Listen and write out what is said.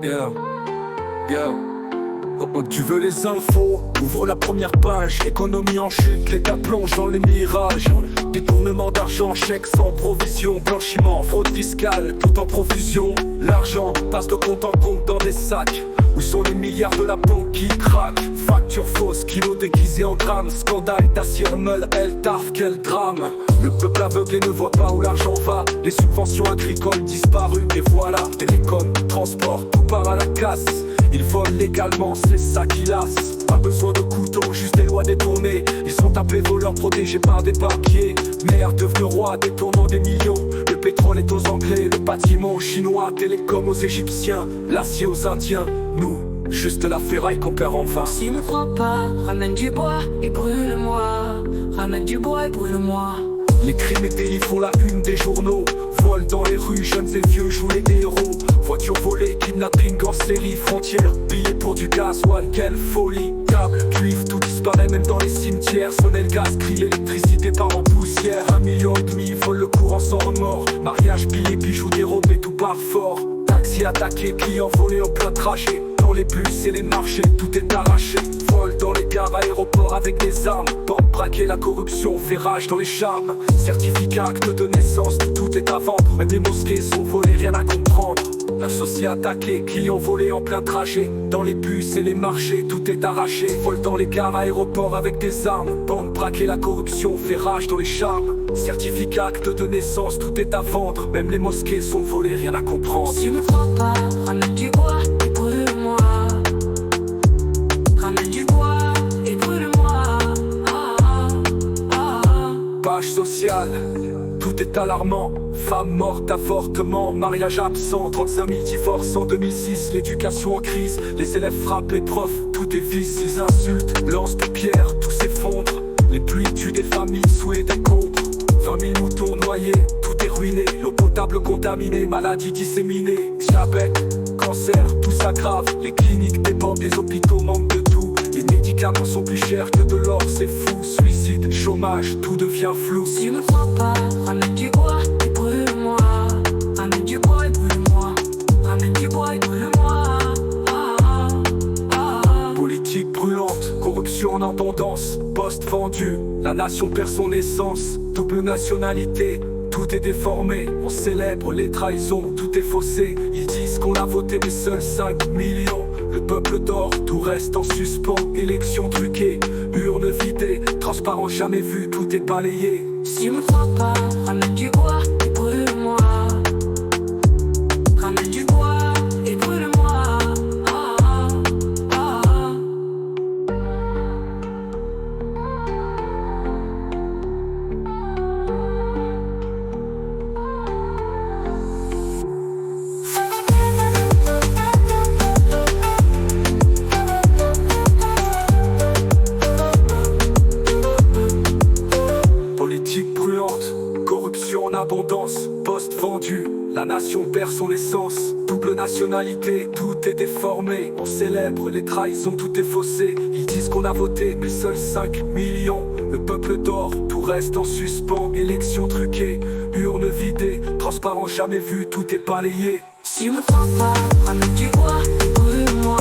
Yeah, yeah. Oh, tu veux les infos? Ouvre la première page. Économie en chute, l'État plonge dans les mirages. Détournement d'argent, chèque sans provision. Blanchiment, fraude fiscale, tout en profusion. L'argent passe de compte en compte dans des sacs. Où sont les milliards de la banque qui craquent? Facture fausse, kilos déguisés en grammes. Scandale, Dacier, Meul, El Tarf, quel drame. Le peuple aveuglé ne voit pas où l'argent va. Les subventions agricoles disparues, et voilà. Télécom, transport, tout part à la casse. Ils volent légalement, c'est ça qui lasse. Pas besoin de couteaux, juste des lois détournées. Ils sont tapés, voleurs, protégés par des banquiers. Maire devenu roi, détournant des millions. Le pétrole est aux Anglais, le bâtiment aux Chinois. Télécom aux Égyptiens, l'acier aux Indiens. Nous, juste la ferraille qu'on perd en vain. S'il me croit pas, ramène du bois et brûle-moi. Ramène du bois et brûle-moi. Les crimes et délits font la une des journaux. Vol dans les rues, jeunes et vieux jouent les héros. Voitures volées, kidnapping en série. Frontières, billets pour du gasoil, quelle folie. Câble, cuivre, tout disparaît même dans les cimetières. Sonner le gaz, crie, l'électricité part en poussière. 1,5 million, vole le courant sans remords. Mariage, billets, bijoux, dérobés, tout part fort. Taxi attaqué, clients volés en plein trajet. Dans les bus et les marchés, tout est arraché. Vol dans les gares, aéroports avec des armes. Banque braquée, la corruption fait rage dans les charmes. Certificat, acte de naissance, tout est à vendre. Même les mosquées sont volées, rien à comprendre. L'associé attaqué, clients volés en plein trajet. Dans les bus et les marchés, tout est arraché. Vol dans les gares, aéroports avec des armes. Banque braquée, la corruption fait rage dans les charmes. Certificat, acte de naissance, tout est à vendre. Même les mosquées sont volées, rien à comprendre. Si me crois pas, ramène du bois et brûle-moi. Ramène du bois et brûle-moi. Page sociale, tout est alarmant. Femmes mortes, avortement, mariage absent. 35 000 divorces en 2006. L'éducation en crise, les élèves frappent les profs. Tout est vice, les insultes, lance de pierre, tout s'effondre. Les pluies tuent des familles sous les décombres. 20 000 moutons noyés, tout est ruiné. L'eau potable contaminée, maladies disséminées. Diabète, cancer, tout s'aggrave. Les cliniques dépendent des hôpitaux, manquent de tout. Les médicaments sont plus chers que de l'or, c'est fou. Suicide, chômage, tout devient flou. Si me crois pas, ramène du bois et brûle-moi. Ramène du bois et brûle-moi. Ramène du bois et brûle-moi. Politique brûlante, corruption en abondance. Poste vendu, la nation perd son essence. Double nationalité, tout est déformé. On célèbre les trahisons, tout est faussé. Ils disent qu'on a voté mais seuls 5 millions. Le peuple dort, tout reste en suspens. Élection truquée, urne vidée. Transparent jamais vu, tout est balayé. Si me crois pas, ramène du bois et brûle-moi. Ramène du bois et brûle-moi. Politique brûlante, corruption en abondance. Poste vendu, la nation perd son essence. Double nationalité, tout est déformé. On célèbre les trahisons, tout est faussé. Ils disent qu'on a voté mais seuls 5 millions. Le peuple dort, tout reste en suspens. Élection truquée, urne vidée. Transparent jamais vu, tout est balayé. Si me crois pas, ramène du bois et brûle-moi.